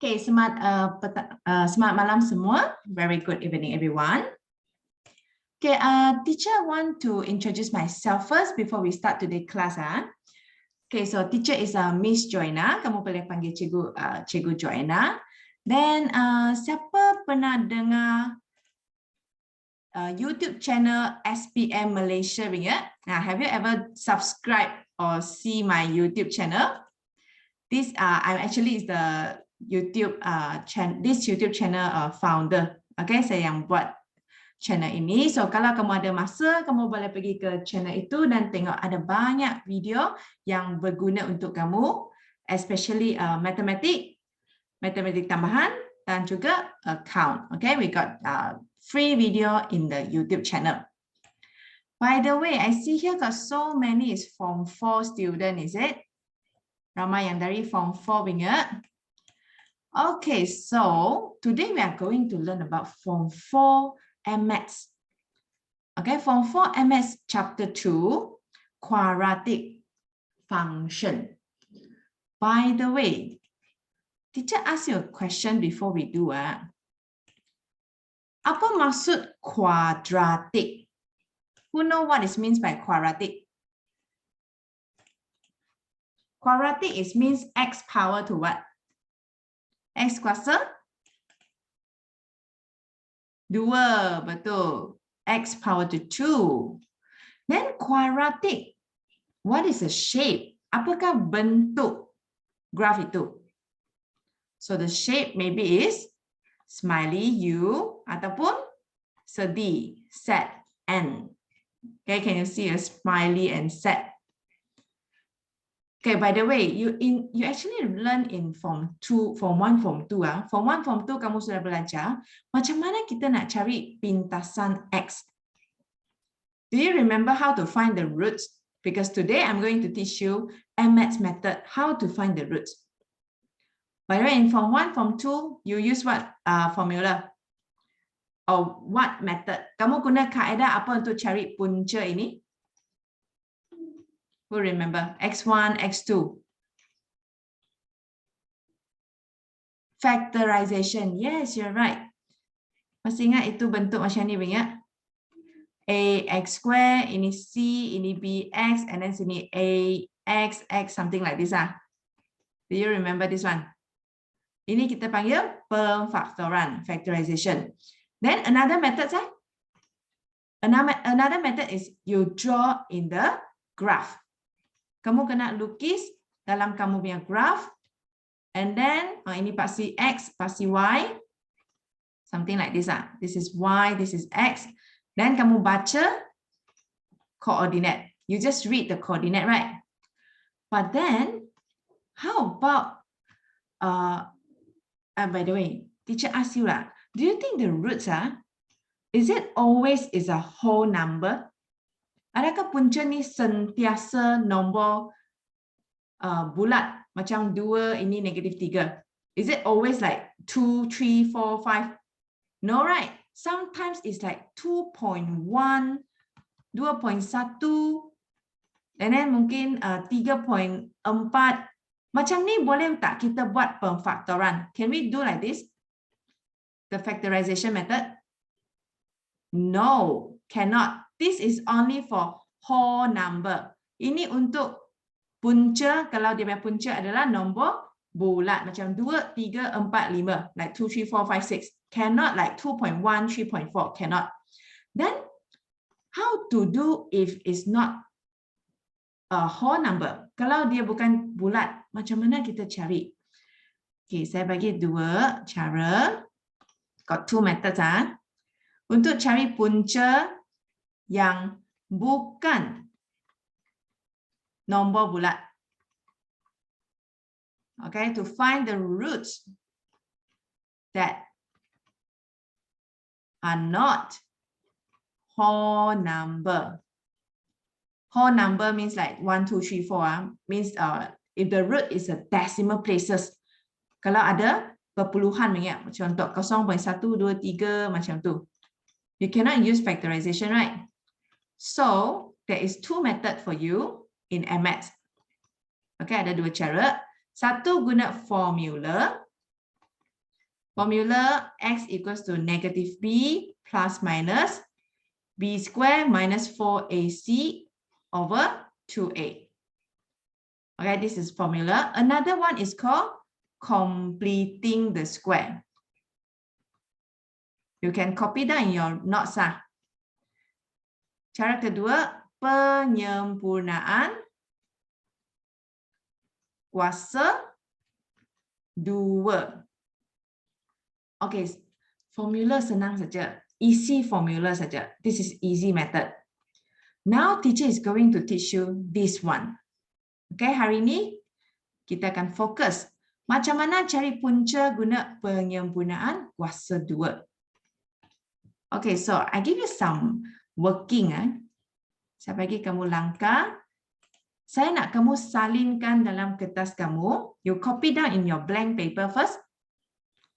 Okay, semangat malam semua. Very good evening, everyone. Okay, teacher want to introduce myself first before we start today's class. Okay, so teacher is Miss Joanna. Kamu boleh panggil Cikgu Joanna. Then siapa pernah dengar YouTube channel SPM Malaysia punya? Now, have you ever subscribed or see my YouTube channel? This I'm actually is the YouTube this YouTube channel founder. Okay, saya yang buat channel ini. So kalau kamu ada masa, kamu boleh pergi ke channel itu dan tengok ada banyak video yang berguna untuk kamu, especially matematik tambahan dan juga account. Okay, we got free video in the YouTube channel. By the way, I see here got so many is Form 4 student, is it? Ramai yang dari Form 4 punya. Okay, so today we are going to learn about Form 4 MS. Okay, Form 4 MS Chapter 2, Quadratic Function. By the way, teacher ask you a question before we do. Apa maksud quadratic? Who know what it means by quadratic? Quadratic is means x power to what? X kuasa 2, betul. X power to 2. Then quadratic, what is the shape? Apakah bentuk graph itu? So the shape maybe is smiley U ataupun sedih set N. Okay, can you see a smiley and set? Okay, by the way, you actually learn in Form 1, Form 2. Form 1, Form 2 kamu sudah belajar macam mana kita nak cari pintasan X. Do you remember how to find the roots? Because today I'm going to teach you MS method, how to find the roots. By the way, in Form 1, Form 2, you use what formula? Or what method? Kamu guna kaedah apa untuk cari punca ini? Who remember? X1, X2. Factorization. Yes, you're right. Masih ingat itu bentuk macam ni punya? AX square, ini C, ini BX, and then sini AX, X, something like this. Do you remember this one? Ini kita panggil pemfaktoran, factorization. Then another method, another method is you draw in the graph. Kamu kena lukis dalam kamu punya graph, and then ini pasti X, pasti Y, something like this. This is Y, this is X. Then kamu baca coordinate. You just read the coordinate, right? But then, how about by the way, teacher asked you do you think the roots is it always is a whole number? Adakah punca ni sentiasa nombor bulat macam 2 ini negatif 3? Is it always like 2, 3, 4, 5? No, right? Sometimes it's like 2.1, 2.1, and then mungkin 3.4. Macam ni boleh tak kita buat pemfaktoran? Can we do like this? The factorization method? No, cannot. This is only for whole number. Ini untuk punca, kalau dia punya punca adalah nombor bulat. Macam 2, 3, 4, 5. Like 2, 3, 4, 5, 6. Cannot like 2.1, 3.4. Cannot. Then, how to do if it's not a whole number? Kalau dia bukan bulat, macam mana kita cari? Okay, saya bagi 2 cara. Got 2 methods. Untuk cari punca yang bukan nombor bulat. Okay, to find the roots that are not whole number. Whole number means like 1, 2, 3, 4. Means if the root is a decimal places. Kalau ada perpuluhan macam untuk 0.1, 2, 3 macam tu. You cannot use factorization, right? So, there is 2 methods for you in MS. Okay, ada 2 cara. Satu guna formula. Formula x equals to negative b plus minus b squared minus 4ac over 2a. Okay, this is formula. Another one is called completing the square. You can copy down in your notes. Cara kedua, penyempurnaan kuasa 2. Okay, formula senang saja. Easy formula saja. This is easy method. Now teacher is going to teach you this one. Okay, hari ini kita akan fokus macam mana cari punca guna penyempurnaan kuasa 2. Okay, so I give you some working. Saya bagi kamu langkah. Saya nak kamu salinkan dalam kertas kamu. You copy down in your blank paper first.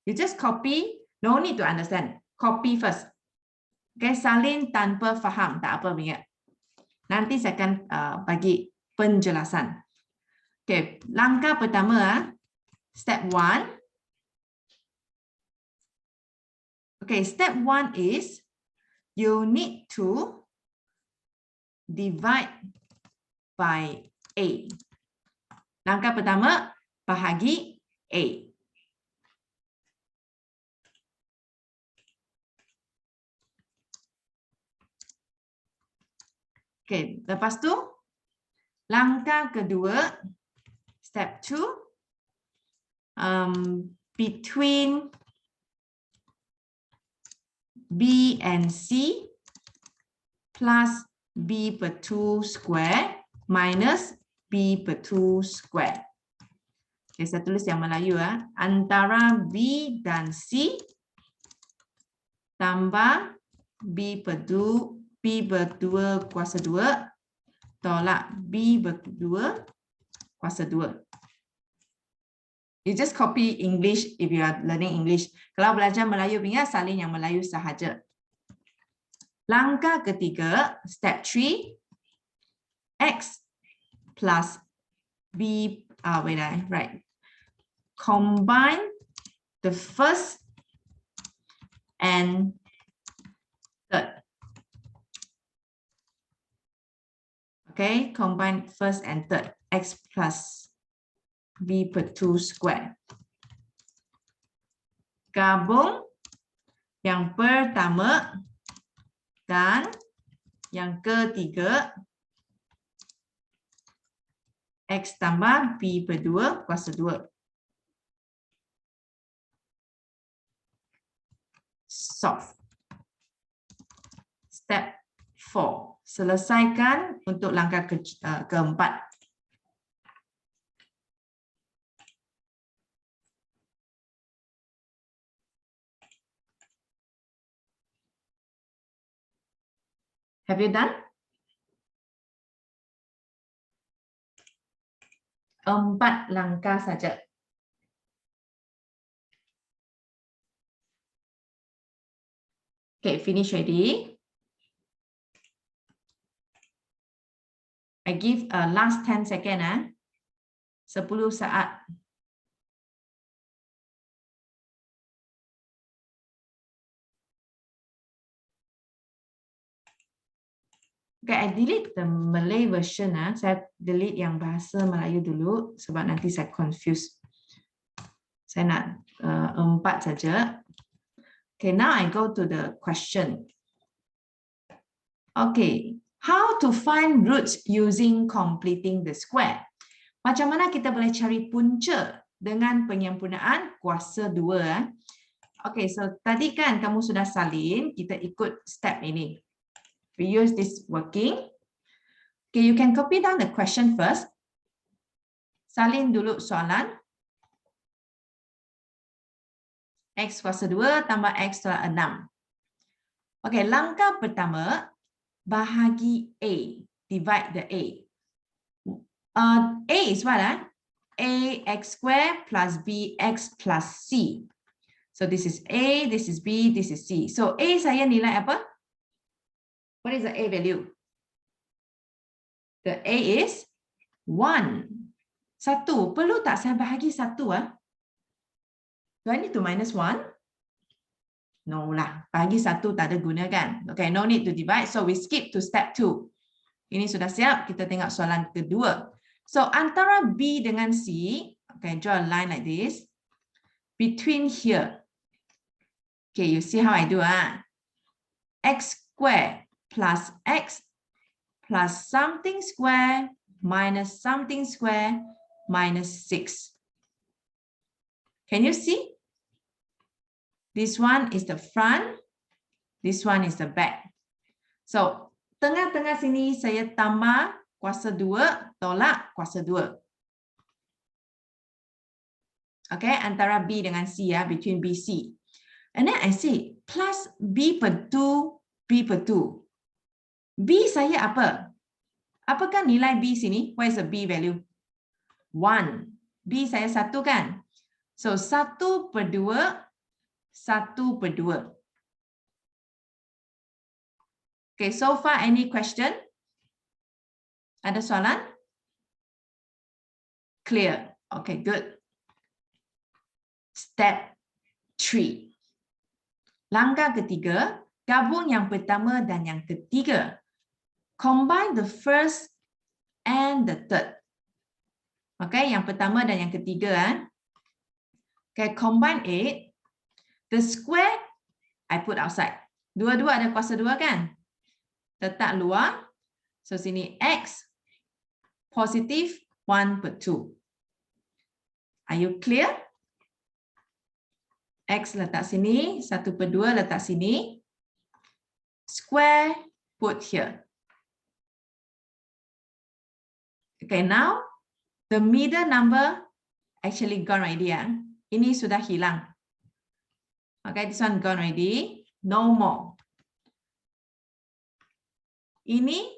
You just copy, no need to understand. Copy first. Okay, salin tanpa faham, tak apa ingat. Nanti saya akan bagi penjelasan. Okay, langkah pertama, step 1. Okay, step 1 is you need to divide by A. Langkah pertama, bahagi A. Okay, lepas tu, langkah kedua, step 2, between B and C plus B per 2 square minus B per 2 square. Okay, saya tulis yang Melayu. Antara B dan C tambah B per 2 kuasa 2 tolak B per 2 kuasa 2. You just copy English if you are learning English. Kalau belajar Melayu, ingat salin yang Melayu sahaja. Langkah ketiga, step 3, X plus B, combine the first and third. Okay, combine first and third, X plus B per 2 square. Gabung yang pertama dan yang ketiga. X tambah B per 2 kuasa 2. Solve. Step 4. Selesaikan untuk langkah keempat. Have you done? 4 langkah saja. Okay, finish already. I give a last 10 second. 10 saat. Okay, I delete the Malay version. Saya delete yang bahasa Melayu dulu sebab nanti saya confuse. Saya nak 4 saja. Okay, now I go to the question. Okay, how to find roots using completing the square? Macam mana kita boleh cari punca dengan penyempurnaan kuasa 2? Okay, so tadi kan kamu sudah salin, kita ikut step ini. We use this working. Okay, you can copy down the question first. Salin dulu soalan. X kuasa 2 tambah X tolak 6. Okay, langkah pertama, bahagi A. Divide the A. A is what? A x square plus bx plus c. So this is A, this is B, this is C. So A saya nilai apa? What is the A value? The A is 1. 1. Perlu tak saya bahagi 1? Do I need to minus 1? No lah. Bagi 1 tak ada guna kan? Okay, no need to divide. So we skip to step 2. Ini sudah siap. Kita tengok soalan kedua. So antara B dengan C, okay, draw a line like this. Between here. Okay, you see how I do, x squared plus x plus something square minus something square minus 6. Can you see? This one is the front, this one is the back. So, tengah-tengah sini saya tambah kuasa 2, tolak kuasa 2. Okay, antara B dengan C ya, between B, C. And then I see plus B per 2, B per 2. B saya apa? Apakah nilai B sini? What is the B value? 1. B saya 1 kan? So, 1 per 2, 1 per 2. Okay, so far any question? Ada soalan? Clear. Okay, good. Step 3. Langkah ketiga, gabung yang pertama dan yang ketiga. Combine the first and the third. Okay, yang pertama dan yang ketiga. Okay, combine it. The square, I put outside. Dua-dua ada kuasa 2 kan? Letak luar. So, sini X positif 1 per 2. Are you clear? X letak sini, 1 per 2 letak sini. Square, put here. Okay, now, the middle number actually gone already. Ini sudah hilang. Okay, this one gone already. No more. Ini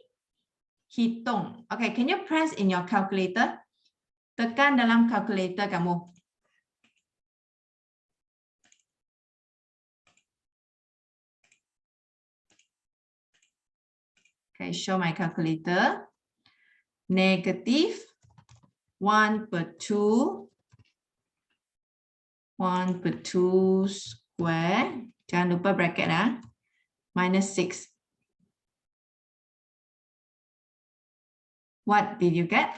hitung. Okay, can you press in your calculator? Tekan dalam calculator kamu. Okay, show my calculator. Negative 1 per 2. 1 per 2 square. Jangan lupa bracket minus 6. What did you get?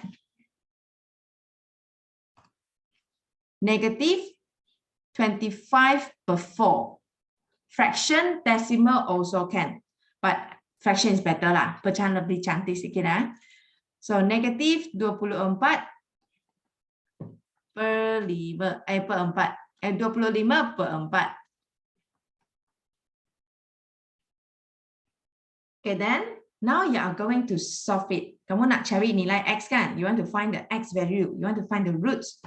Negative 25 per 4. Fraction, decimal also can. But fraction is better lah. Pecahan lebih cantik sikit So negative 24 per 5. Per 4. 25 per 4. Okay, then now you are going to solve it. Kamu nak cari nilai X kan? You want to find the X value. You want to find the roots.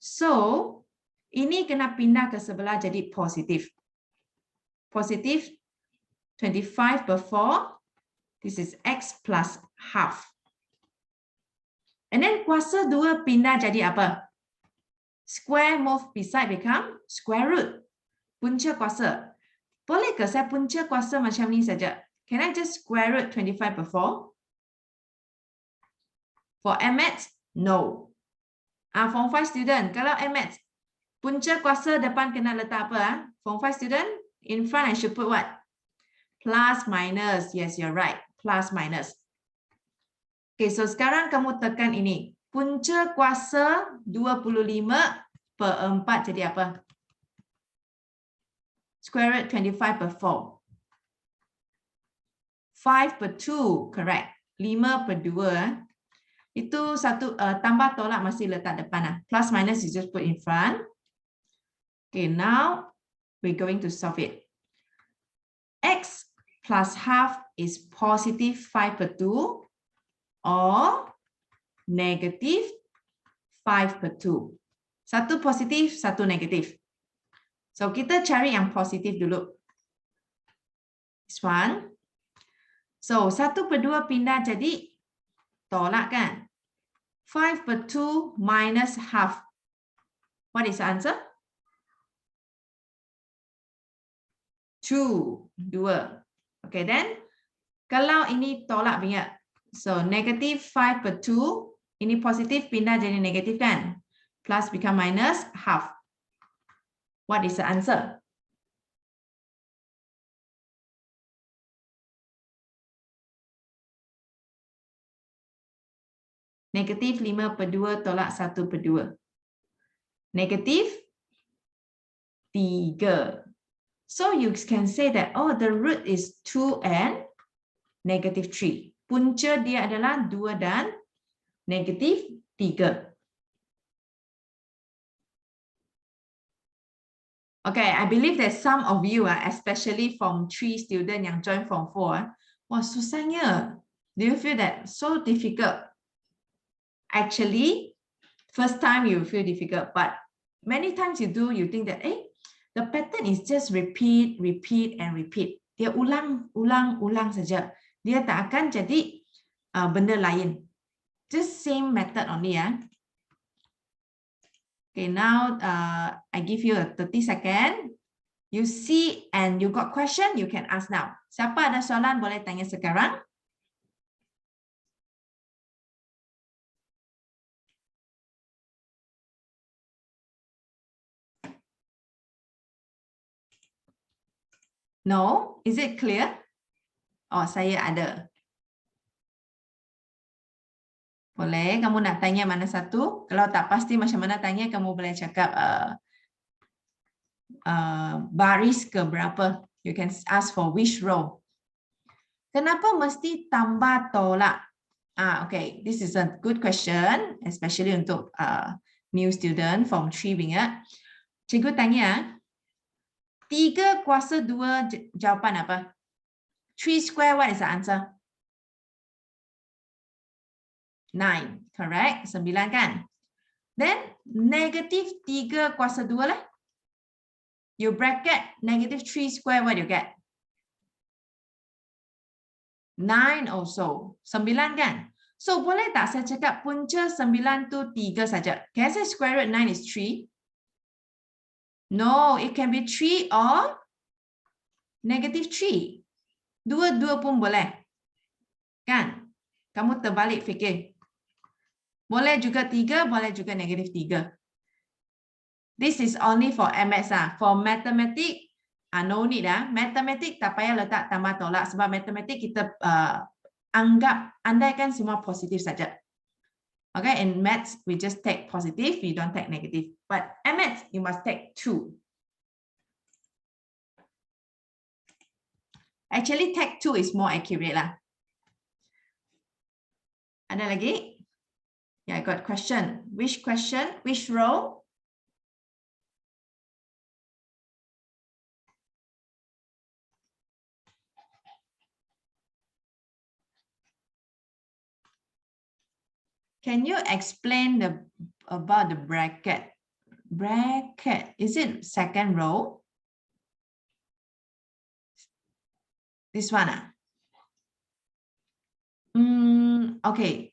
So, ini kena pindah ke sebelah jadi positif. Positif 25 per 4. This is X plus half. And then kuasa 2 pindah jadi apa? Square move beside become square root. Punca kuasa. Boleh ke saya punca kuasa macam ni saja? Can I just square root 25 per 4? For MX, no. Form 5 student, kalau MX, punca kuasa depan kena letak apa? Form 5 student, in front I should put what? Plus, minus. Yes, you're right. Plus, minus. Okay, so sekarang kamu tekan ini. Punca kuasa 25 per 4 jadi apa? Square root 25 per 4. 5 per 2, correct. 5 per 2. Itu satu tambah tolak masih letak depan. Plus minus you just put in front. Okay, now we're going to solve it. X plus half is positive 5 per 2 or negative 5 per 2. Satu positif, satu negatif. So kita cari yang positif dulu. This one. So, 1 per 2 pindah jadi tolak kan? 5 per 2 minus half. What is the answer? 2. Okay, then kalau ini tolak punya. So, negative 5 per 2. Ini positif pindah jadi negatif kan? Plus become minus half. What is the answer? Negatif 5/2 tolak 1/2. Negatif 3. So you can say that, oh, the root is 2 and negative 3. Punca dia adalah 2 dan negatif 3. Okay, I believe that some of you, especially Form 3 student yang join Form 4, wah, susahnya. Do you feel that so difficult? Actually, first time you feel difficult, but many times you do, you think that, the pattern is just repeat, repeat, and repeat. Dia ulang, ulang, ulang saja. Dia tak akan jadi benda lain. Just same method only, ya. Okay, now I give you a 30 seconds. You see and you got question, you can ask now. Siapa ada soalan boleh tanya sekarang. No? Is it clear? Oh, saya ada. Boleh, kamu nak tanya mana satu? Kalau tak pasti macam mana tanya, kamu boleh cakap baris ke berapa. You can ask for which row. Kenapa mesti tambah tolak? Okay, this is a good question, especially untuk new student Form 3 ingat. Cikgu tanya, 3 kuasa 2 jawapan apa? 3 square, what is the answer? 9, correct? 9 kan? Then, negative 3 kuasa 2 lah. You bracket negative 3 square, what do you get? 9 also. 9 kan? So, boleh tak saya cakap punca 9 tu 3 saja? Can I say square root 9 is 3? No, it can be 3 or negative 3. Dua-dua pun boleh. Kan? Kamu terbalik fikir. Boleh juga 3, boleh juga negatif 3. This is only for MS. For Matematik, no need. Matematik tak payah letak tambah tolak. Sebab Matematik kita anggap, andaikan semua positif saja. Okay, in Maths, we just take positive, we don't take negative. But MS, you must take 2. Actually, take 2 is more accurate lah. Ada lagi? Yeah, I got question. Which question? Which row? Can you explain about the bracket? Bracket, is it second row? This one. Okay.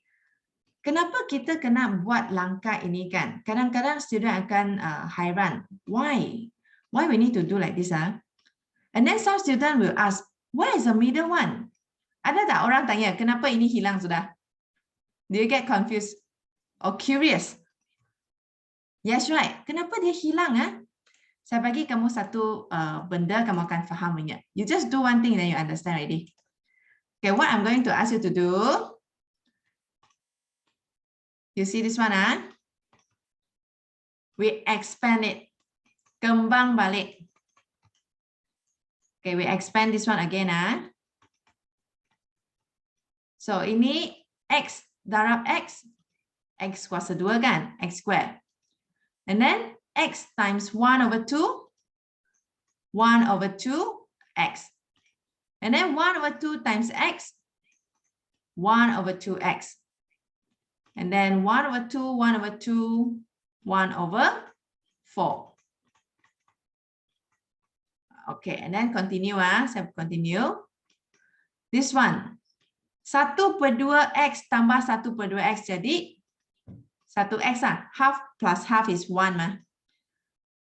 Kenapa kita kena buat langkah ini kan? Kadang-kadang student akan hairan. Why? Why we need to do like this? And then some student will ask, where is the middle one? Ada tak orang tanya, kenapa ini hilang sudah? Do you get confused or curious? Yes, right. Kenapa dia hilang? Saya bagi kamu satu benda, kamu akan fahamnya. You just do one thing, then you understand already. Okay, what I'm going to ask you to do. You see this one? We expand it. Kembang balik. Okay, we expand this one again. So, ini X darab X. X kuasa 2 kan? X square. And then X times 1 over 2. 1 over 2 X. And then 1 over 2 times X. 1 over 2X. And then 1 over 2, 1 over 2, 1 over 4. Okay, and then continue. Saya continue. This one. 1/2X tambah 1/2X jadi 1X lah. Half plus half is 1 mah.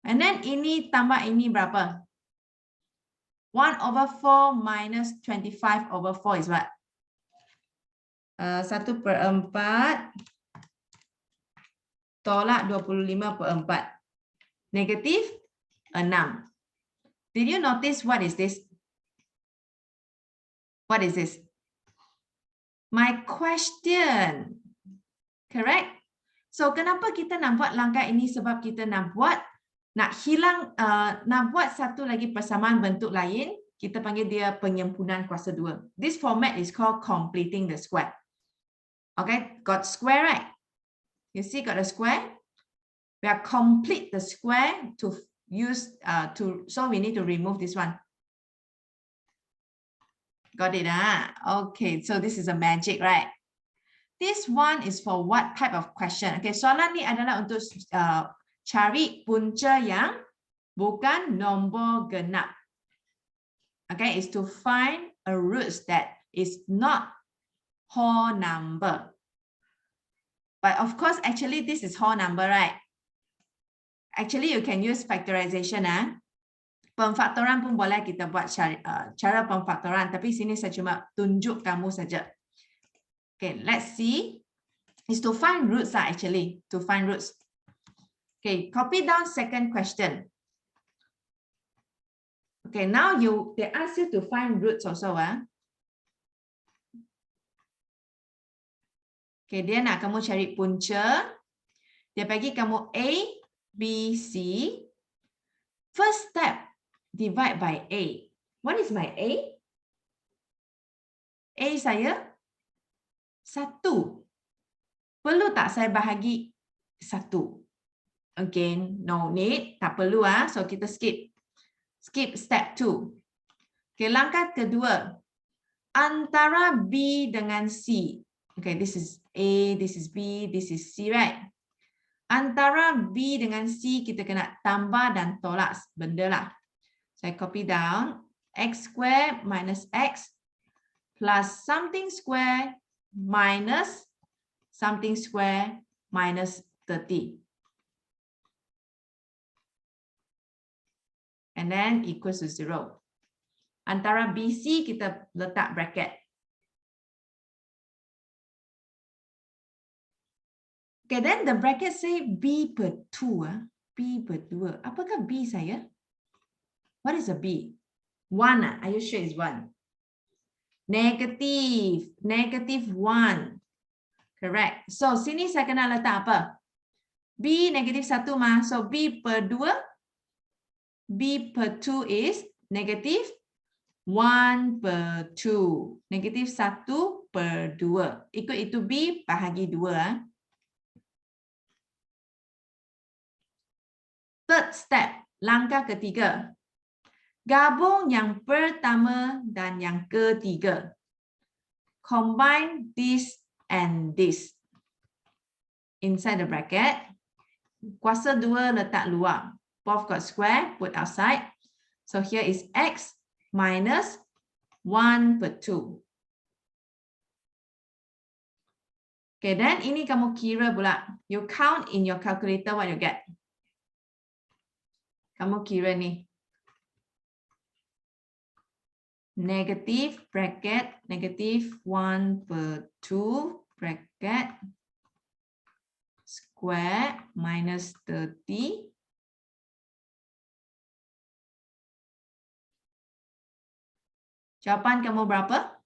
And then ini tambah ini berapa? 1 over 4 minus 25 over 4 is what? 1/4 tolak 25/4. Negatif 6. Did you notice what is this? What is this? My question. Correct? So kenapa kita nak buat langkah ini? Sebab kita nak hilang, nak buat satu lagi persamaan bentuk lain. Kita panggil dia penyempurnaan kuasa 2. This format is called completing the square. Okay, got square, right? You see, got a square. We are complete the square to use so we need to remove this one. Got it? Okay, so this is a magic, right? This one is for what type of question? Okay, soalan ni adalah untuk cari punca yang bukan nombor genap. Okay, is to find a root that is not whole number. But of course, actually, this is whole number, right? Actually, you can use factorization. Pemfaktoran pun boleh kita buat cara pemfaktoran. Tapi sini saya cuma tunjuk kamu saja. Okay, let's see. Is to find roots actually. To find roots. Okay, copy down second question. Okay, now they ask you to find roots also. Okay, dia nak kamu cari punca. Dia bagi kamu A, B, C. First step, divide by A. What is my A? A saya 1. Perlu tak saya bahagi 1? Again, no need. Tak perlu. So kita skip. Skip step 2. Okay, langkah kedua. Antara B dengan C. Okay, this is A, this is B, this is C, right? Antara B dengan C, kita kena tambah dan tolak benda lah. Saya copy down. X square minus X plus something square minus something square minus 30. And then equals to 0. Antara BC kita letak bracket. Okay, then the bracket say B per 2. B per 2. Apakah B saya? What is a B? 1. Are you sure it's 1? Negative. Negative 1. Correct. So, sini saya kena letak apa? B negative 1 mah. So, B per 2. B per 2 is negative 1 per 2. Negative 1 per 2. Ikut itu B bahagi 2. Third step. Langkah ketiga. Gabung yang pertama dan yang ketiga. Combine this and this. Inside the bracket. Kuasa 2 letak luar. Both got square, put outside. So here is X minus 1 per 2. Okay, then ini kamu kira pula. You count in your calculator what you get. Kamu kira ni. Negative bracket, negative 1 per 2 bracket square minus 30. Jawapan kamu berapa?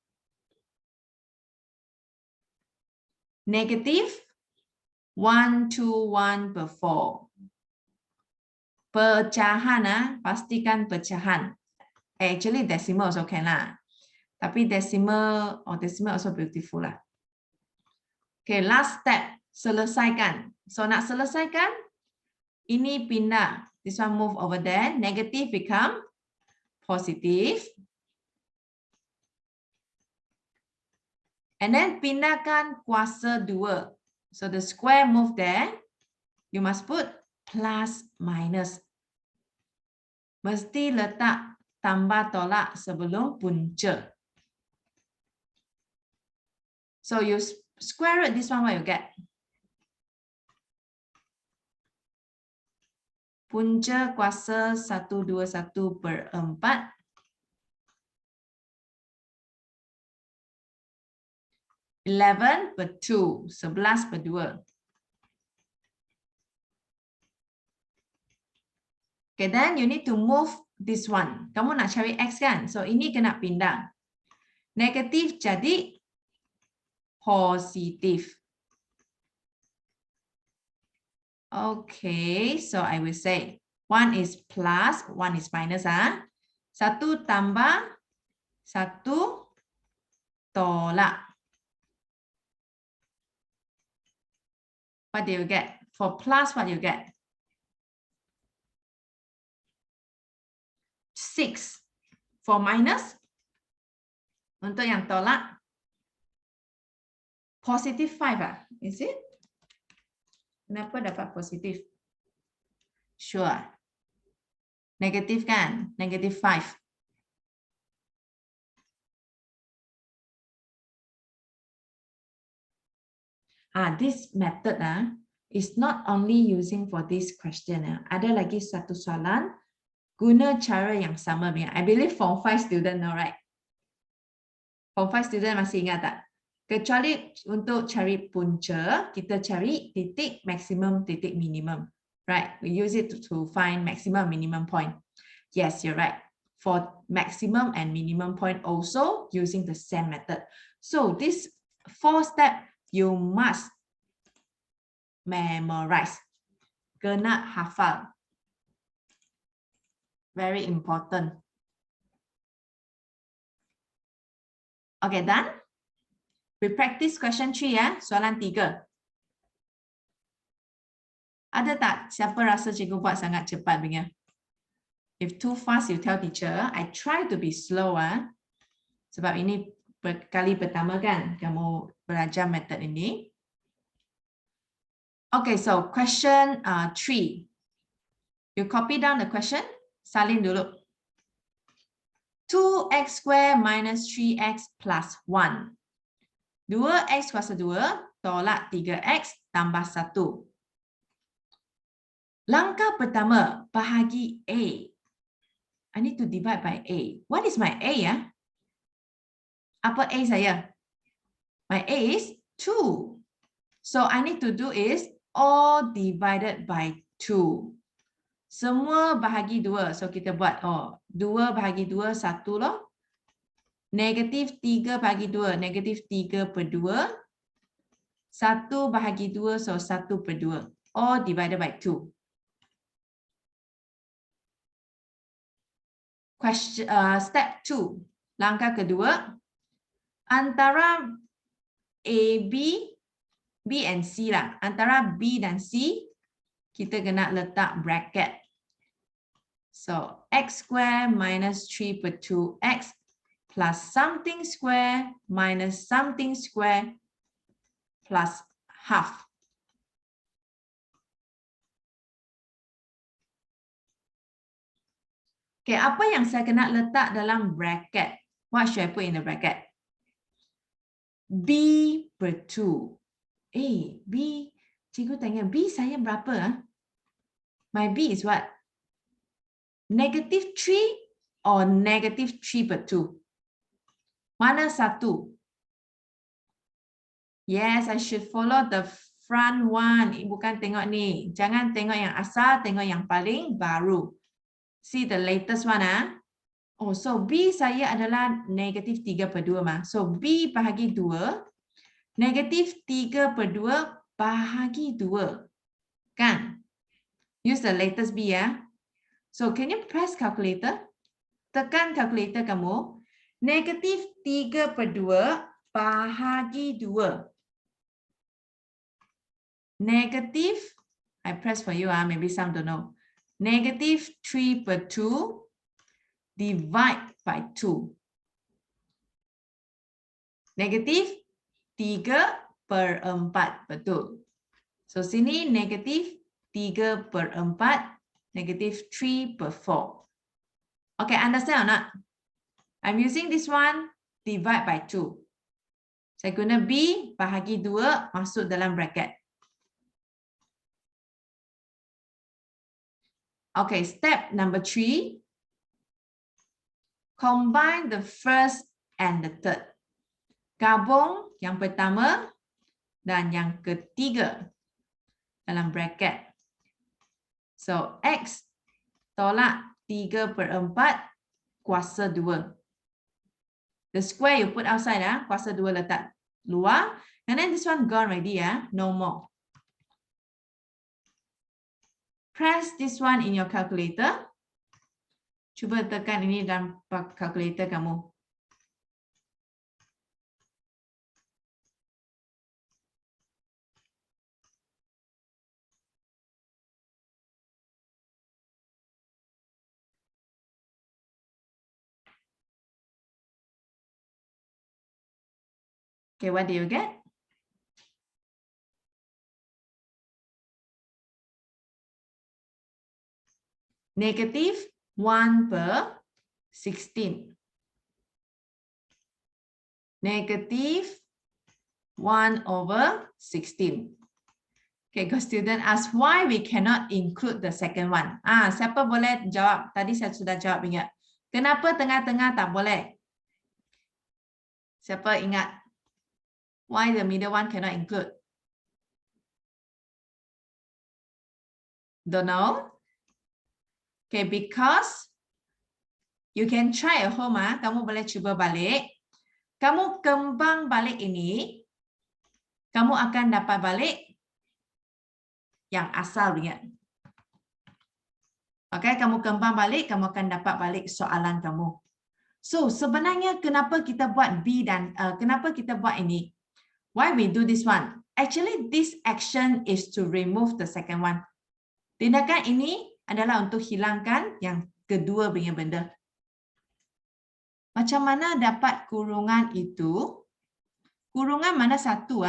Negative 121 per 4. Pecahan, pastikan pecahan. Actually decimal also can lah. Tapi decimal also beautiful lah. Okay, last step. Selesaikan. So nak selesaikan, ini pindah. This one move over there. Negative become positive. And then pindahkan kuasa 2. So the square move there. You must put plus minus. Mesti letak tambah tolak sebelum punca. So you square root this one, what you get? Punca kuasa 121 per 4. 11 per 2, 11 per 2. Okay, then you need to move this one. Kamu nak cari X kan? So ini kena pindah. Negatif jadi positif. Okay, so I will say one is plus, one is minus. Satu tambah, satu tolak. What do you get? For plus, what do you get? 6. For minus, untuk yang tolak, positive 5 Is it? Kenapa dapat positif? Sure. Negatif kan? Negative 5. This method is not only using for this question. Ada lagi satu soalan guna cara yang sama. I believe Form 5 student know, right? Form 5 student masih ingat tak? Kecuali untuk cari punca, kita cari titik maksimum, titik minimum. Right? We use it to find maximum minimum point. Yes, you're right. For maximum and minimum point also using the same method. So this 4 step you must memorize. Kena hafal. Very important. Okay, done? We practice question 3 Soalan 3. Ada tak siapa rasa cikgu buat sangat cepat punya? If too fast, you tell teacher. I try to be slow sebab ini kali pertama kan kamu belajar method ini. Okay, so question 3. You copy down the question. Salin dulu. 2x square minus 3x plus 1. 2x kuasa 2 tolak 3x tambah 1. Langkah pertama, bahagi A. I need to divide by A. What is my A Apa A saya? My A is 2. So I need to do is all divided by 2. Semua bahagi 2. So kita buat 2 bahagi 2, 1 loh. Negatif 3 bahagi 2, negatif 3 per 2. 1 bahagi 2, so 1 per 2. All divided by 2. Question, step 2. Langkah kedua. Antara AB, B and C lah. Antara B dan C, kita kena letak bracket. So, x square minus 3 per 2x plus something square minus something square plus half. Okay, apa yang saya kena letak dalam bracket? What should I put in the bracket? B per 2. B. Cikgu tanya, B saya berapa? My B is what? Negative 3 or negative 3 per 2? Mana satu? Yes, I should follow the front one. Bukan tengok ni. Jangan tengok yang asal, tengok yang paling baru. See the latest one Oh, so B saya adalah negatif 3 per 2 So B bahagi 2. Negatif 3 per 2 bahagi 2. Kan? Use the latest B So can you press calculator? Tekan calculator kamu. Negatif 3 per 2 bahagi 2. Negative, I press for you, maybe some don't know. Negative 3 per 2 divide by 2. Negative 3 per 4, betul. So sini negatif 3 per 4, negative 3 per 4. Okay, understand or not? I'm using this one, divide by 2. Saya guna B bahagi 2 masuk dalam bracket. Okay, step number 3. Combine the first and the third. Gabung yang pertama dan yang ketiga dalam bracket. So, X tolak 3/4 kuasa 2. The square you put outside, kuasa 2 letak luar. And then this one gone already, no more. Press this one in your calculator. Cuba tekan ini dalam calculator kamu. Okay, what do you get? -1/16. -1/16. Okay, good student ask why we cannot include the second one. Siapa boleh jawab? Tadi saya sudah jawab, ingat. Kenapa tengah-tengah tak boleh? Siapa ingat? Why the middle one cannot include? Don't know? Okay, because you can try at home. Kamu boleh cuba balik. Kamu kembang balik ini, kamu akan dapat balik yang asal, ingat. Okay, kamu kembang balik, kamu akan dapat balik soalan kamu. So, sebenarnya kenapa kita buat B dan kenapa kita buat ini? Why we do this one? Actually, this action is to remove the second one. Tindakan ini adalah untuk hilangkan yang kedua punya benda. Macam mana dapat kurungan itu? Kurungan mana satu?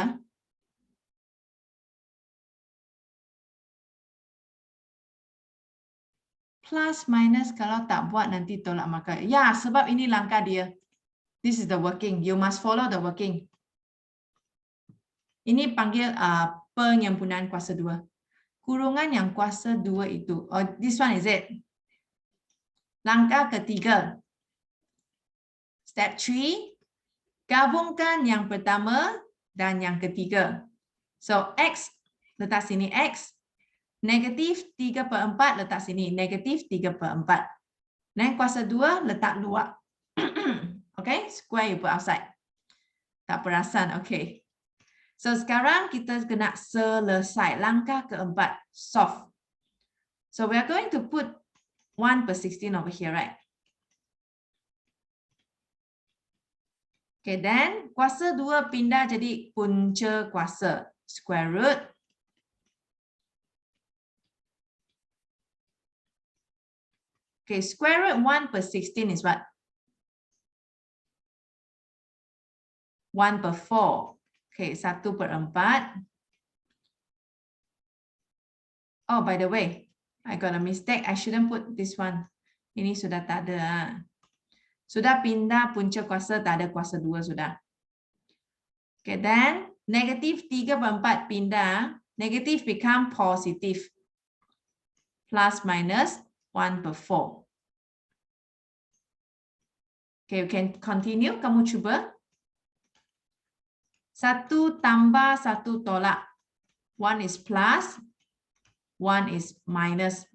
Plus minus kalau tak buat nanti tolak markah. Ya, sebab ini langkah dia. This is the working. You must follow the working. Ini panggil penyempurnaan kuasa 2. Kurungan yang kuasa 2 itu. Oh, this one is it. Langkah ketiga. Step 3. Gabungkan yang pertama dan yang ketiga. So, X letak sini X. Negatif 3/4 letak sini. Negatif 3/4. Dan kuasa 2 letak luar. Okay, square you put outside. Tak perasan, okay. So, sekarang kita kena selesai. Langkah keempat, solve. So, we are going to put 1/16 over here, right? Okay, then kuasa 2 pindah jadi punca kuasa. Square root. Okay, square root 1/16 is what? 1/4. Okay, 1/4. Oh, by the way, I got a mistake. I shouldn't put this one. Ini sudah tak ada. Sudah pindah punca kuasa, tak ada kuasa 2 sudah. Okay, then negatif 3/4 pindah. Negatif become positive. Plus minus 1/4. Okay, you can continue. Kamu cuba. 1 tambah 1 tolak. 1 is plus, 1 is minus.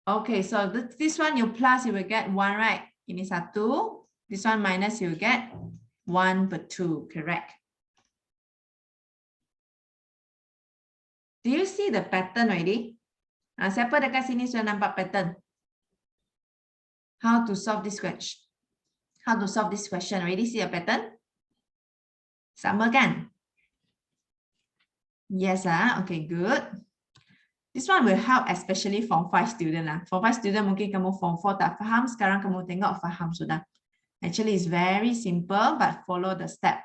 Okay, so this one you plus, you will get 1, right? Ini 1. This one minus, you will get 1/2, correct? Do you see the pattern already? Siapa dekat sini sudah nampak pattern? How to solve this question? How to solve this question? Already see a pattern? Sama kan? Yes, okay, good. This one will help especially Form 5 student. Form 5 student mungkin kamu Form 4 tak faham, sekarang kamu tengok faham sudah. Actually, it's very simple, but follow the step.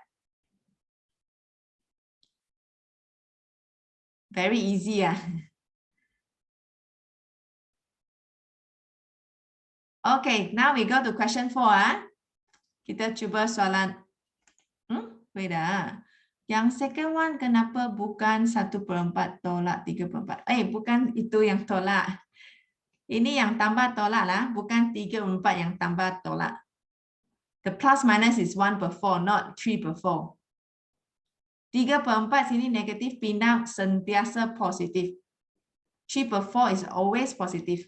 Very easy, Okay, now we go to question 4. Kita cuba soalan. Wait, Yang second one kenapa bukan 1/4 tolak 3/4? Bukan itu yang tolak. Ini yang tambah tolak lah, bukan 3/4 yang tambah tolak. The plus minus is 1/4, not 3/4. 3/4 sini negatif, pindah sentiasa positif. 3/4 is always positive.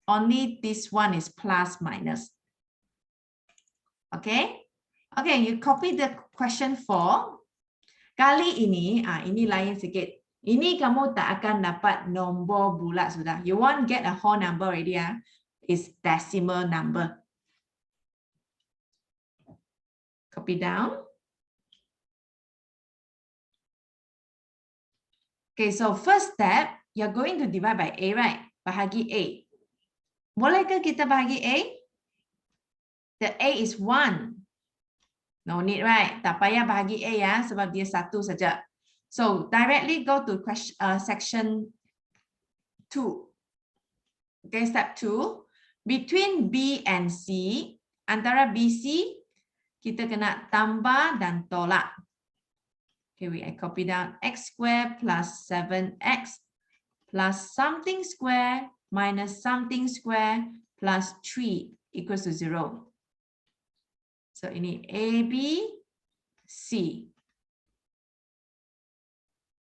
Only this one is plus minus. Okay? Okay, you copy the question 4. Kali ini, ini lain sikit. Ini kamu tak akan dapat nombor bulat sudah. You won't get a whole number already. It's decimal number. Copy down. Okay, so first step, you're going to divide by A, right? Bahagi A. Bolehkah kita bahagi A? The A is 1. No need, right? Tak payah bahagi A ya, sebab dia 1 saja. So, directly go to question, section 2. Okay, step 2. Between B and C, antara BC, kita kena tambah dan tolak. Okay, I copy down x squared plus 7x plus something square minus something square plus 3 equals to 0. So ini A, B, C.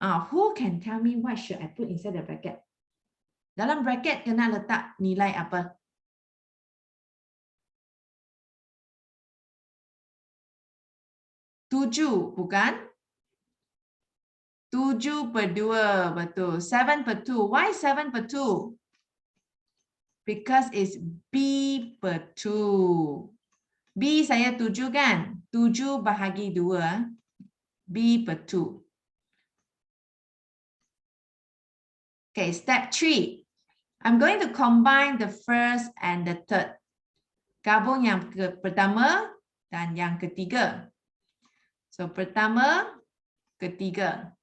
Who can tell me what should I put inside the bracket? Dalam bracket kena letak nilai apa? 7, bukan? 7/2, betul. 7/2. Why 7/2? Because it's B/2. B saya 7 kan? 7 bahagi 2. B/2. Okay, step 3. I'm going to combine the first and the third. Gabung yang pertama dan yang ketiga. So, pertama, ketiga.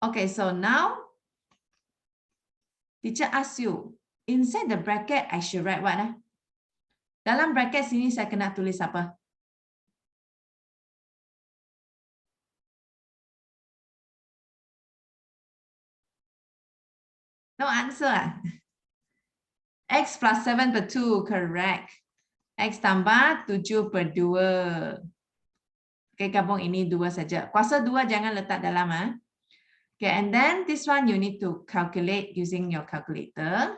Okay, so now, teacher ask you, inside the bracket, I should write what? Dalam bracket sini saya kena tulis apa? No answer. X plus 7/2, correct. X tambah 7/2. Okay, gabung ini 2 saja. Kuasa 2 jangan letak dalam. Okay, and then this one you need to calculate using your calculator.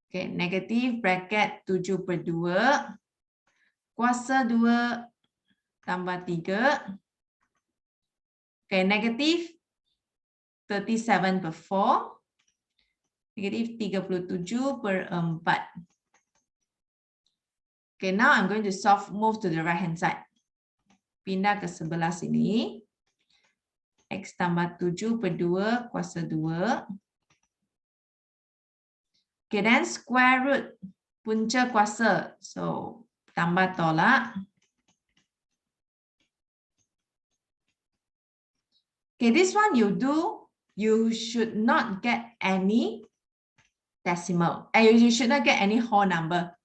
Okay, negative bracket 7/2. Kuasa 2 tambah 3. Okay, negative 37/4. Negative 37/4. Okay, now I'm going to move to the right hand side. Pindah ke sebelah sini. X tambah 7/2 kuasa 2. Okay, then square root punca kuasa. So, tambah tolak. Okay, this one you should not get any decimal. You should not get any whole number.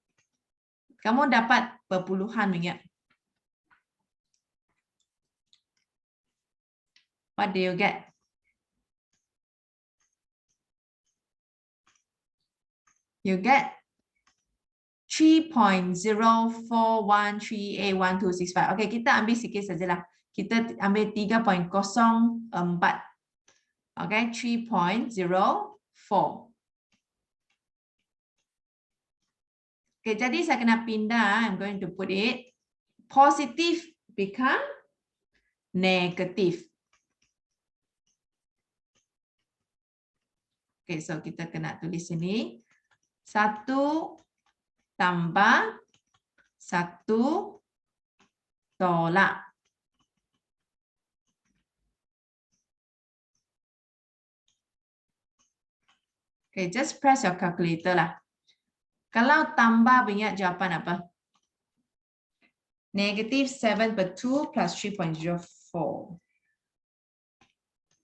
Kamu dapat perpuluhan, ingat. What do you get? You get 3.0413A1265. Okay, kita ambil sikit sajalah. Kita ambil 3.04. Okay, 3.04. Okay, jadi saya kena pindah. I'm going to put it. Positive become negative. Okay, so kita kena tulis sini. 1 tambah 1 tolak. Okay, just press your calculator lah. Kalau tambah banyak jawapan apa? Negative 7/2 plus 3.04.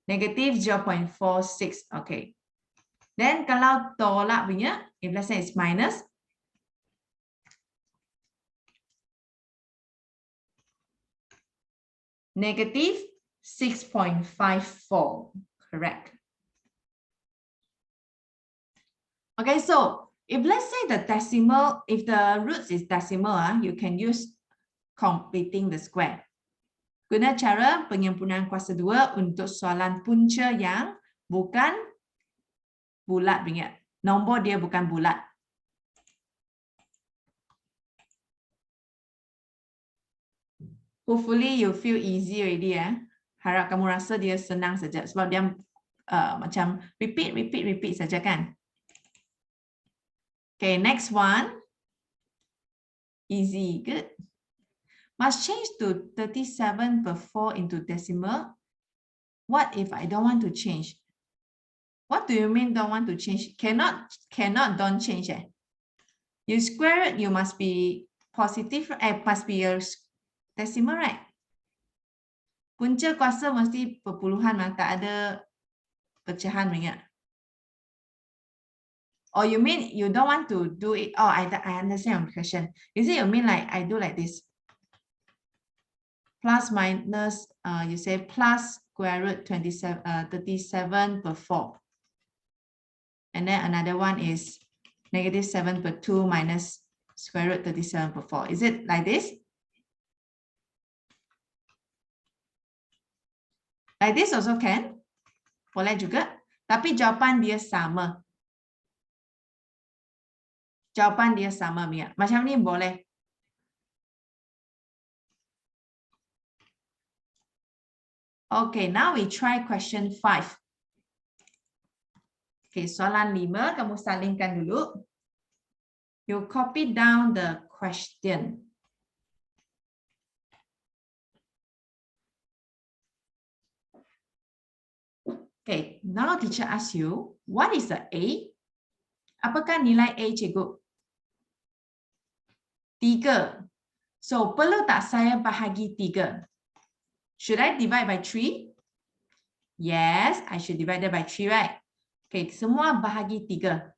Negative 0.46. Okay. Then kalau tolak banyak, if let's say it's minus, negative 6.54. Correct. Okay, so if let's say the decimal, if the roots is decimal, you can use completing the square. Guna cara penyempurnaan kuasa 2 untuk soalan punca yang bukan bulat, ingat. Nombor dia bukan bulat. Hopefully you feel easy already ya. Harap kamu rasa dia senang saja sebab dia macam repeat saja kan. Okay, next one. Easy, good. Must change to 37/4 into decimal. What if I don't want to change? What do you mean don't want to change? Cannot, don't change. You square it, you must be positive, must be a decimal, right? Punca kuasa mesti perpuluhan, tak ada pecahan, ingat. Or you mean you don't want to do it? Oh, I understand your question. Is it you mean like I do like this? Plus minus, you say plus square root 37/4. And then another one is -7/2 minus square root 37/4. Is it like this? Like this also can. Boleh juga. Tapi jawapan dia sama. Jawapan dia sama, Mia. Macam ni boleh. Okay, now we try question 5. Okay, soalan 5, kamu salingkan dulu. You copy down the question. Okay, now teacher asks you, what is the A? Apakah nilai A, cikgu? 3. So, perlu tak saya bahagi 3? Should I divide by 3? Yes, I should divide it by 3, right? Okay, semua bahagi 3.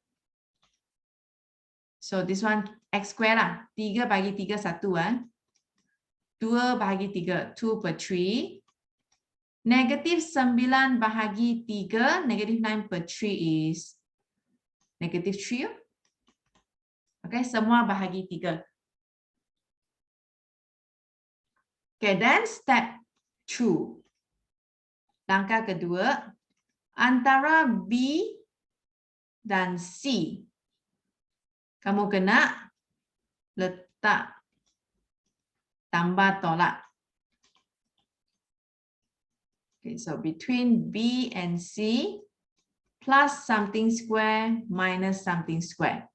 So, this one X square lah. 3 bagi 3, 1. 2 bahagi 3, 2/3. -9 bahagi 3, -9/3 is -3. Okay, semua bahagi 3. Okay, then step 2. Langkah kedua, antara B dan C, kamu kena letak tambah tolak. Okay, so between B and C, plus something square minus something square.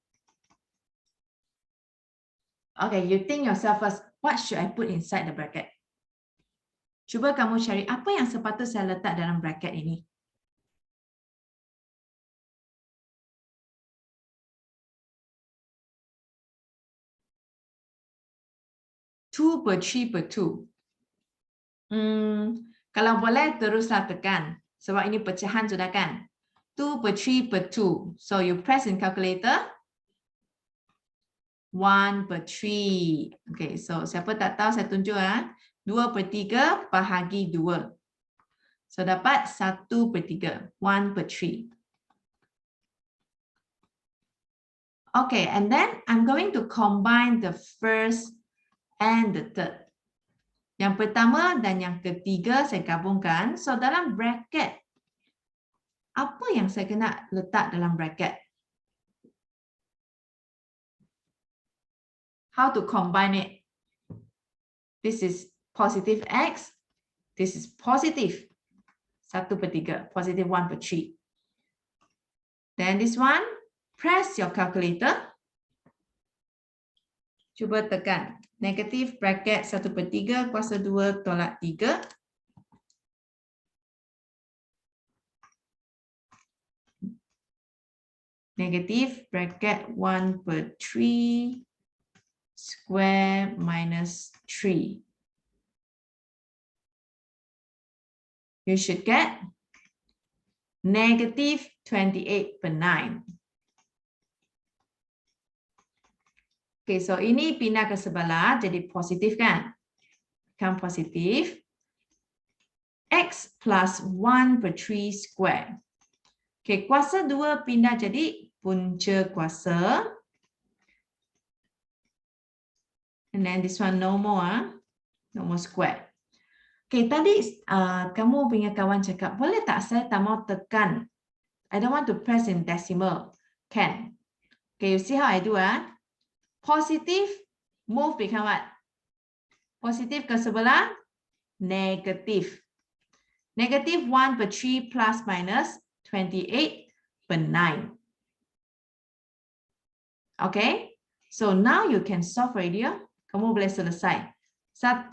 Okay, you think yourself first, what should I put inside the bracket? Cuba kamu cari apa yang sepatutnya saya letak dalam bracket ini. Two per 3/2. Kalau boleh teruslah tekan. Sebab ini pecahan sudah kan. 2/3/2. So you press in calculator. 1/3. Okay, so siapa tak tahu saya tunjuk 2/3 bahagi 2. So dapat 1/3. 1/3. Okay, and then I'm going to combine the first and the third. Yang pertama dan yang ketiga saya gabungkan. So dalam bracket, apa yang saya kena letak dalam bracket? How to combine it? This is positive X. This is positive 1/3. Positive 1/3. Then this one, press your calculator. Cuba tekan. Negatif bracket 1/3 kuasa 2 tolak 3. Negatif bracket 1/3 square minus 3. You should get negative 28/9. Okay, so ini pindah ke sebelah jadi positif kan? Become positif. X plus 1 per 3 square. Okay, kuasa 2 pindah jadi punca kuasa. And then this one no more, no more square. Okay, tadi kamu punya kawan cakap, boleh tak saya tak mau tekan? I don't want to press in decimal. Can. Okay, you see how I do? Positive, move become what? Positive ke sebelah? Negative. Negative 1 per 3 plus minus 28 per 9. Okay, so now you can solve already. Kamu boleh selesai. 1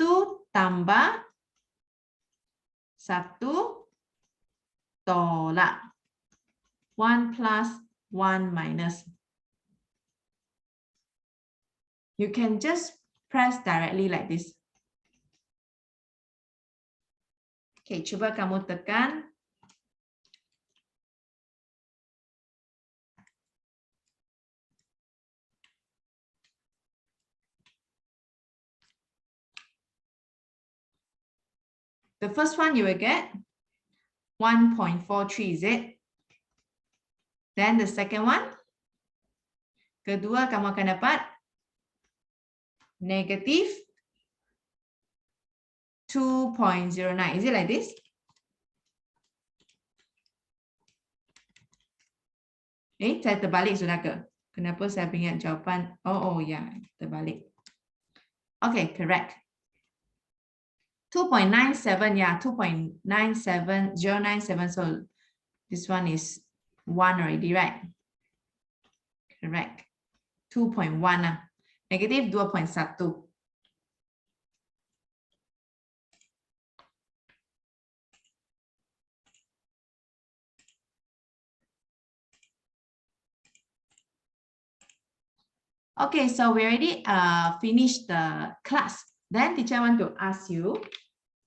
tambah 1 tolak. 1 plus 1 minus. You can just press directly like this. Okay, cuba kamu tekan. The first one you will get 1.43, is it? Then the second one, kedua kamu akan dapat negative 2.09. Is it like this? Saya terbalik sudah ke? Kenapa saya ingat jawapan? Oh ya, terbalik. Okay, correct. 2.97, yeah, 2.97, 097. So this one is 1 already, right? Correct. 2.1, negative 2.1. Okay, so we already finished the class. Then teacher want to ask you,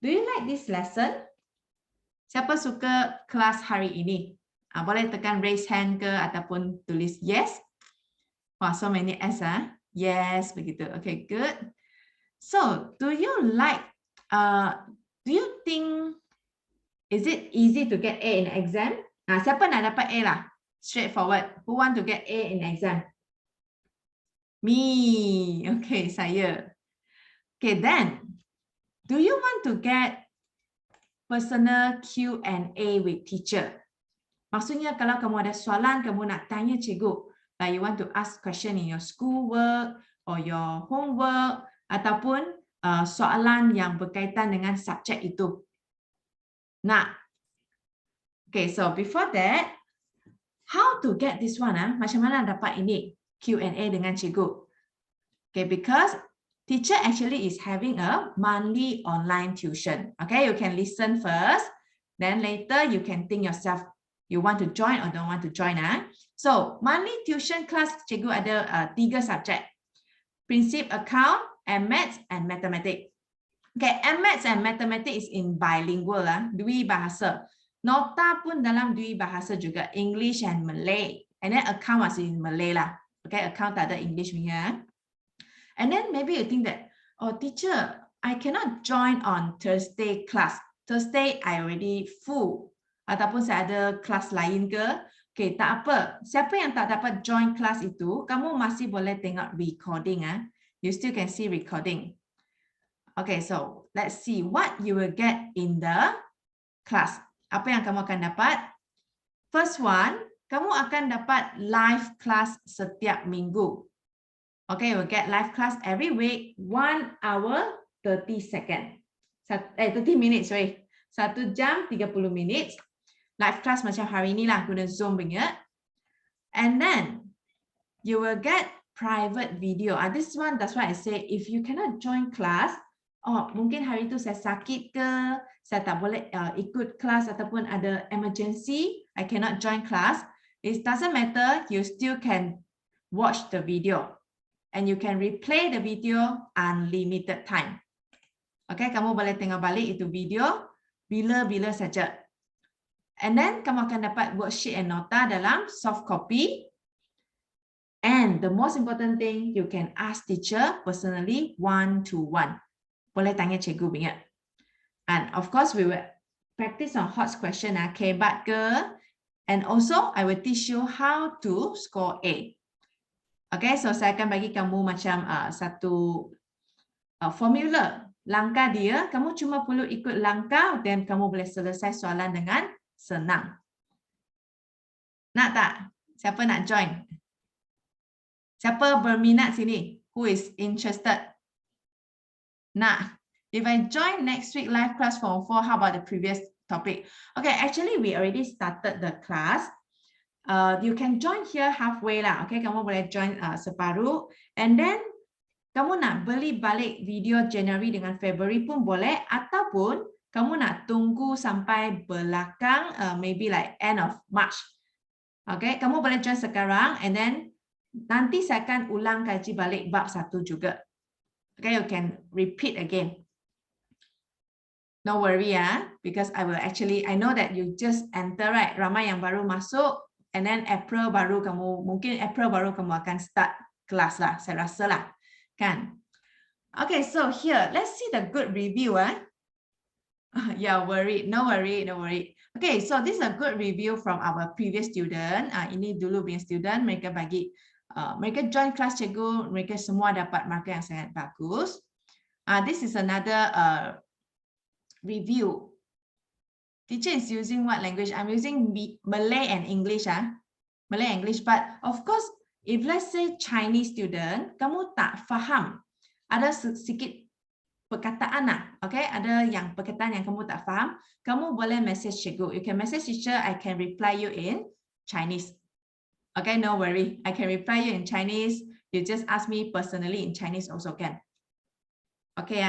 do you like this lesson? Siapa suka kelas hari ini? Boleh tekan raise hand ke ataupun tulis yes. Wow, so many S, yes, begitu. Okay, good. So, do you like, do you think, is it easy to get A in exam? Siapa nak dapat A lah? Straightforward. Who want to get A in exam? Me. Okay, saya. Okay, then, do you want to get personal Q&A with teacher? Maksudnya kalau kamu ada soalan, kamu nak tanya cikgu, like you want to ask question in your schoolwork or your homework, ataupun soalan yang berkaitan dengan subjek itu. Nah, okay, so before that, how to get this one? Macam mana dapat ini Q&A dengan cikgu? Okay, because teacher actually is having a monthly online tuition. Okay, you can listen first, then later you can think yourself, you want to join or don't want to join. So, monthly tuition class, cikgu ada 3 subjek. Prinsip account, maths, and mathematic. Okay, maths and mathematics is in bilingual, dui bahasa. Nota pun dalam dui bahasa juga, English and Malay. And then account was in Malay lah. Okay, account tak ada English punya. And then maybe you think that, oh teacher, I cannot join on Thursday class. Thursday I already full. Ataupun saya ada kelas lain ke? Okay, tak apa. Siapa yang tak dapat join kelas itu, kamu masih boleh tengok recording. You still can see recording. Okay, so let's see what you will get in the class. Apa yang kamu akan dapat? First one, kamu akan dapat live class setiap minggu. Okay, you will get live class every week, 1 hour 30 seconds. 30 minutes, sorry. 1 jam 30 minit. Live class macam hari ni lah, guna Zoom punya. And then, you will get private video. This one, that's why I say, if you cannot join class, mungkin hari tu saya sakit ke, saya tak boleh ikut kelas ataupun ada emergency, I cannot join class. It doesn't matter, you still can watch the video. And you can replay the video unlimited time. Okay, kamu boleh tengok balik itu video bila-bila saja. And then kamu akan dapat worksheet and nota dalam soft copy. And the most important thing, you can ask teacher personally 1-to-1. Boleh tanya cikgu punya. And of course, we will practice on hot question, kebat ke, and also I will teach you how to score A. Okay, so saya akan bagi kamu macam satu formula. Langkah dia, kamu cuma perlu ikut langkah dan kamu boleh selesai soalan dengan senang. Nak tak? Siapa nak join? Siapa berminat sini? Who is interested? Nah, if I join next week live class form 4, how about the previous topic? Okay, actually we already started the class. You can join here halfway lah. Okay, kamu boleh join separuh. And then kamu nak beli balik video January dengan February pun boleh, ataupun kamu nak tunggu sampai belakang, maybe like end of March. Okay, kamu boleh join sekarang, and then nanti saya akan ulang kaji balik bab 1 juga. Okay, you can repeat again. No worry because I know that you just enter, right? Ramai yang baru masuk, and then April baru kamu akan start kelas lah, saya rasa lah. Kan? Okay, so here, let's see the good review. Yeah, worried. No worry, no worry. Okay, so this is a good review from our previous student. Ini dulu punya student, mereka join kelas cikgu, mereka semua dapat markah yang sangat bagus. This is another review. Teacher is using what language? I'm using Malay and English. Malay and English, but of course, if let's say Chinese student, kamu tak faham, ada sedikit perkataan okay? Ada yang perkataan yang kamu tak faham, kamu boleh message cikgu. You can message teacher, I can reply you in Chinese. Okay, no worry, I can reply you in Chinese. You just ask me personally in Chinese also can. Okay,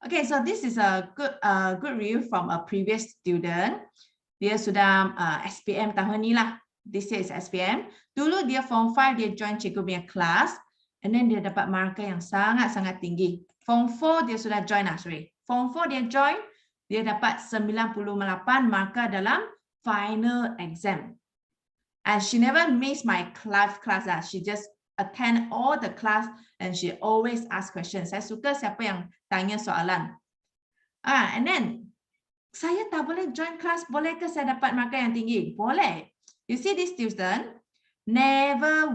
okay, so this is a good review from a previous student. Dia sudah SPM tahun ni lah. This year is SPM. Dulu dia Form 5, dia join cikgu punya kelas, and then dia dapat markah yang sangat-sangat tinggi. Form 4 dia sudah join Form 4 dia join, dia dapat 98 markah dalam final exam. And she never miss my live class She just attend all the class and she always ask questions. Saya suka siapa yang tanya soalan. And then saya tak boleh join kelas, bolehkah saya dapat markah yang tinggi? Boleh. You see this student never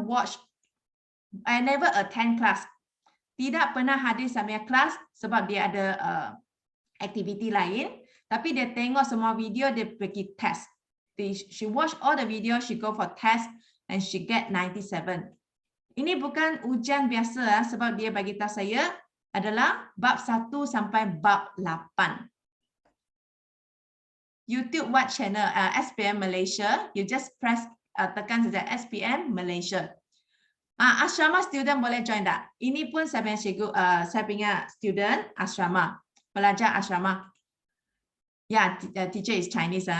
attend class. Tidak pernah hadir sampai kelas sebab dia ada aktiviti lain, tapi dia tengok semua video, dia pergi test. She watch all the video, she go for test and she get 97. Ini bukan ujian biasa sebab dia bagi tahu saya adalah bab 1 sampai bab 8. YouTube what channel? SPM Malaysia. You just press tekan saja SPM Malaysia. Asrama student boleh join tak? Ini pun saya punya cikgu, saya punya student asrama, pelajar asrama. Yeah, teacher is Chinese.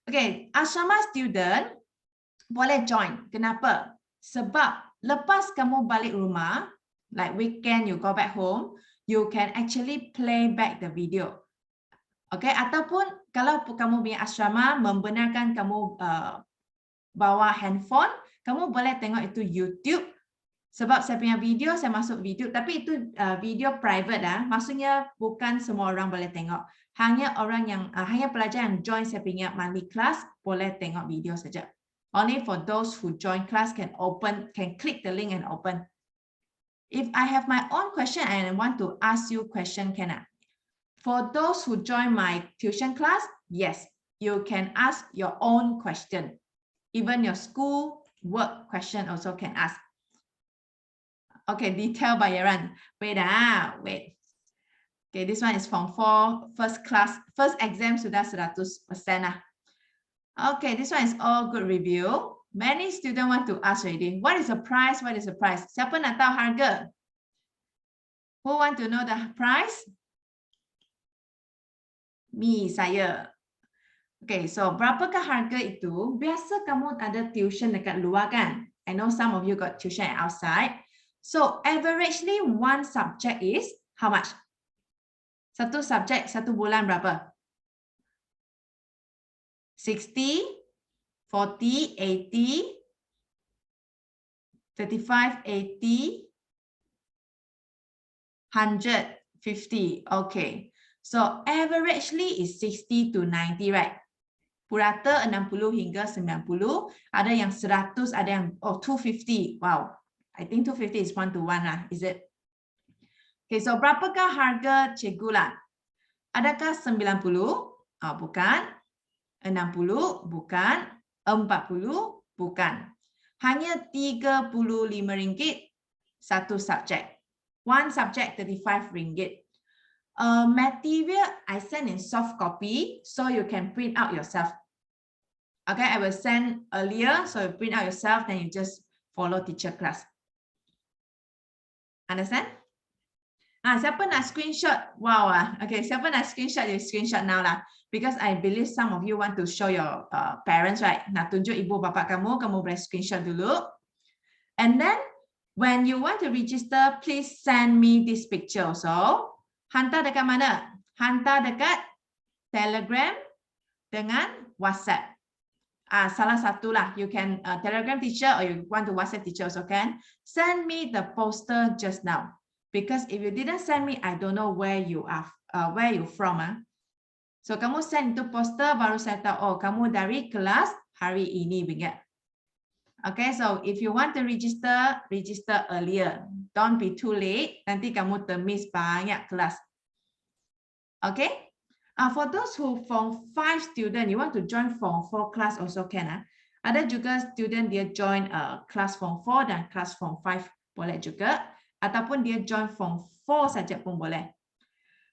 Okay, asrama student boleh join. Kenapa? Sebab lepas kamu balik rumah, like weekend you go back home, you can actually play back the video. Okay, ataupun kalau kamu punya asrama membenarkan kamu bawa handphone, kamu boleh tengok itu YouTube. Sebab saya punya video, saya masuk video, tapi itu video private maksudnya bukan semua orang boleh tengok. Hanya pelajar yang join saya punya monthly class boleh tengok video saja. Only for those who join class can click the link and open. If I have my own question and I want to ask you question, can I? For those who join my tuition class, yes, you can ask your own question. Even your school work question also can ask. Okay, detail bayaran. Wait. Okay, this one is Form 4, first exam sudah 100%. Okay, this one is all good review. Many students want to ask already. What is the price? What is the price? Siapa nak tahu harga? Who want to know the price? Saya. Okay, so berapakah harga itu? Biasa kamu ada tuition dekat luar kan? I know some of you got tuition outside. So averagely one subject is how much? Satu subjek satu bulan berapa? 60, 40, 80, 35, 80, 150. Okay. So averagely is 60 to 90, right? Purata 60 hingga 90. Ada yang 100, ada yang 250. Wow. I think 250 is 1-to-1 lah. Is it? Okay, so berapakah harga cikgu lah? Adakah 90? Bukan. 60? Bukan. 40? Bukan. Hanya RM35 satu subjek. One subject RM35. Material I send in soft copy, so you can print out yourself. Okay, I will send earlier, so you print out yourself, then you just follow teacher class. Understand? Siapa nak screenshot? Wow. Okay, siapa nak screenshot? You screenshot now lah. Because I believe some of you want to show your parents, right? Nak tunjuk ibu bapa kamu, kamu boleh screenshot dulu. And then, when you want to register, please send me this picture also. Hantar dekat mana? Hantar dekat Telegram dengan WhatsApp. Salah satu lah. You can Telegram teacher or you want to WhatsApp teacher also can. Send me the poster just now. Because if you didn't send me, I don't know where you are, where you from. So kamu send itu poster, baru saya tahu, oh kamu dari kelas hari ini, ingat. Okay, so if you want to register, register earlier. Don't be too late. Nanti kamu termiss banyak kelas. Okay. For those who Form 5 student, you want to join Form 4 class also can. Ada juga student dia join kelas Form 4 dan kelas Form 5 boleh juga. Ataupun dia join Form 4 saja pun boleh.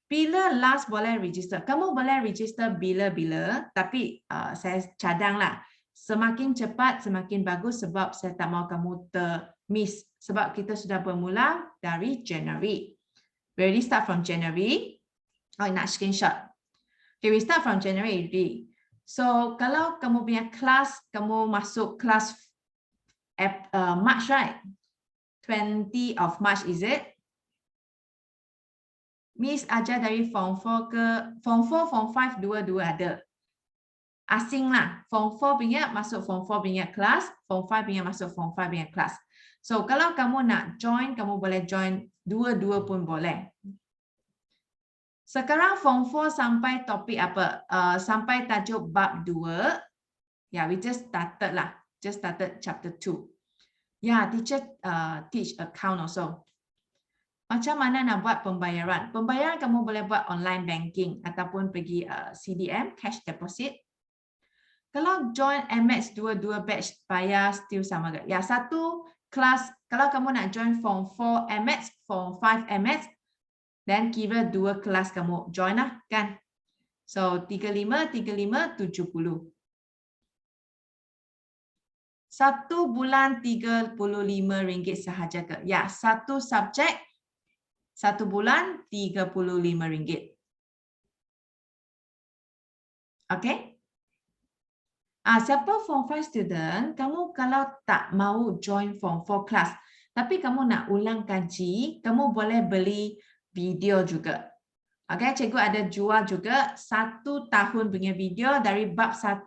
Bila last boleh register? Kamu boleh register bila-bila, tapi saya cadanglah. Semakin cepat, semakin bagus sebab saya tak mahu kamu termiss. Sebab kita sudah bermula dari January. We already start from January. Oh, nak screenshot. Okay, we start from January already. So, kalau kamu punya kelas, kamu masuk kelas March, right? 20 of March, is it? Miss ajar dari Form 4 ke Form 4, Form 5, dua-dua ada. Asing lah. Form 4 punya masuk Form 4 punya kelas, Form 5 punya masuk Form 5 punya kelas. So, kalau kamu nak join, kamu boleh join dua-dua pun boleh. Sekarang Form 4 sampai topik apa? Sampai tajuk bab 2. Yeah, we just started lah. Just started chapter 2. Yeah, teacher teach account also. Macam mana nak buat pembayaran? Pembayaran kamu boleh buat online banking ataupun pergi CDM, cash deposit. Kalau join MX dua-dua batch, bayar still sama ke? Ya, satu kelas, kalau kamu nak join Form 4 MX, Form 5 MX, dan kira dua kelas kamu join lah, kan? So, 35, 70. 1 bulan RM35 sahaja ke? Ya, satu subjek, 1 bulan RM35. Okay? Siapa Form 5 student, kamu kalau tak mau join Form 4 class, tapi kamu nak ulang kaji, kamu boleh beli video juga. Okay, cikgu ada jual juga 1 tahun punya video dari bab 1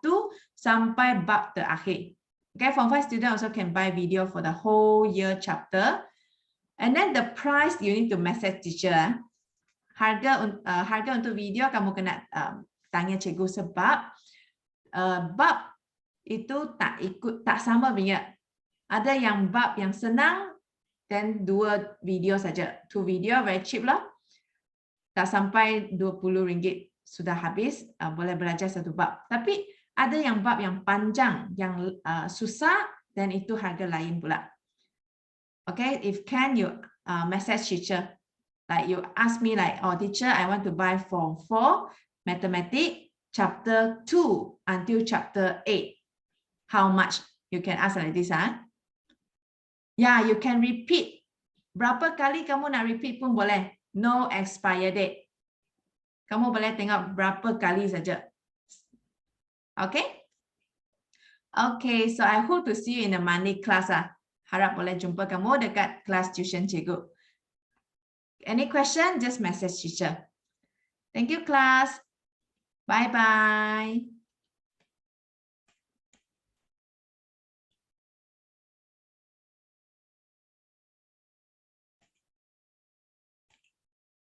sampai bab terakhir. Okay, Form 5 student also can buy video for the whole year chapter. And then the price you need to message teacher. Harga untuk video kamu kena tanya cikgu sebab bab itu tak sama punya. Ada yang bab yang senang dan 2 video saja. 2 video very cheap lah. Tak sampai RM20 sudah habis, boleh belajar 1 bab. Tapi ada yang bab yang panjang, yang susah dan itu harga lain pula. Okay, if can you message teacher, like you ask me like, oh teacher, I want to buy Form 4 Matematik chapter 2 until chapter 8. How much? You can ask like this, Yeah, you can repeat. Berapa kali kamu nak repeat pun boleh. No expire date. Kamu boleh tengok berapa kali saja. Okay? Okay, so I hope to see you in the Monday class. Harap boleh jumpa kamu dekat kelas tuition cikgu. Any question? Just message teacher. Thank you, class. Bye-bye.